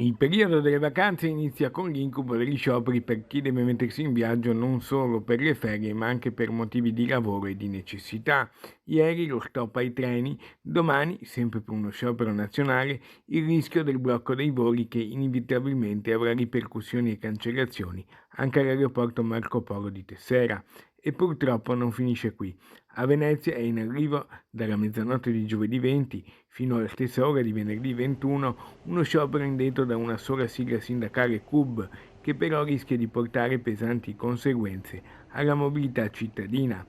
Il periodo delle vacanze inizia con l'incubo degli scioperi per chi deve mettersi in viaggio non solo per le ferie ma anche per motivi di lavoro e di necessità. Ieri lo stop ai treni, domani, sempre per uno sciopero nazionale, il rischio del blocco dei voli che inevitabilmente avrà ripercussioni e cancellazioni anche all'aeroporto Marco Polo di Tessera. E purtroppo non finisce qui. A Venezia è in arrivo dalla mezzanotte di giovedì 20 fino alla stessa ora di venerdì 21 uno sciopero indetto da una sola sigla sindacale CUB, che però rischia di portare pesanti conseguenze alla mobilità cittadina.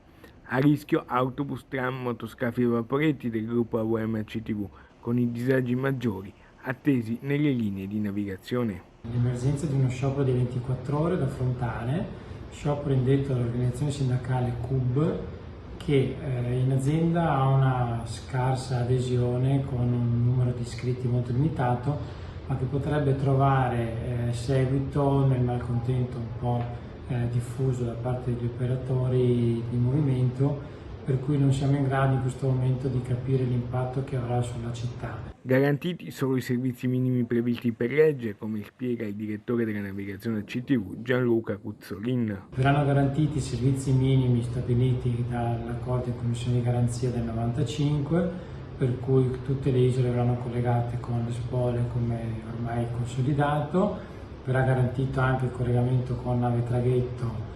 A rischio autobus, tram, motoscafi e vaporetti del gruppo AUM CTV, con i disagi maggiori attesi nelle linee di navigazione. L'emergenza di uno sciopero di 24 ore da affrontare, sciopero indetto dall'organizzazione sindacale CUB, che in azienda ha una scarsa adesione con un numero di iscritti molto limitato, ma che potrebbe trovare seguito nel malcontento un po' diffuso da parte degli operatori di movimento, per cui non siamo in grado in questo momento di capire l'impatto che avrà sulla città. Garantiti solo i servizi minimi previsti per legge, come spiega il direttore della navigazione CTV Gianluca Cuzzolin. Verranno garantiti i servizi minimi stabiliti dall'accordo in commissione di garanzia del 95, per cui tutte le isole verranno collegate con le spole come ormai consolidato. Verrà garantito anche il collegamento con nave traghetto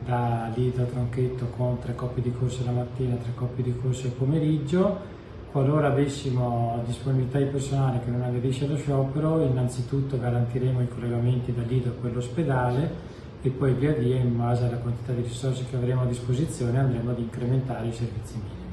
da Lido a Tronchetto con 3 coppie di corse la mattina e 3 coppie di corse il pomeriggio. Qualora avessimo disponibilità di personale che non aderisce allo sciopero, innanzitutto garantiremo i collegamenti da Lido per l'ospedale e poi via via, in base alla quantità di risorse che avremo a disposizione, andremo ad incrementare i servizi minimi.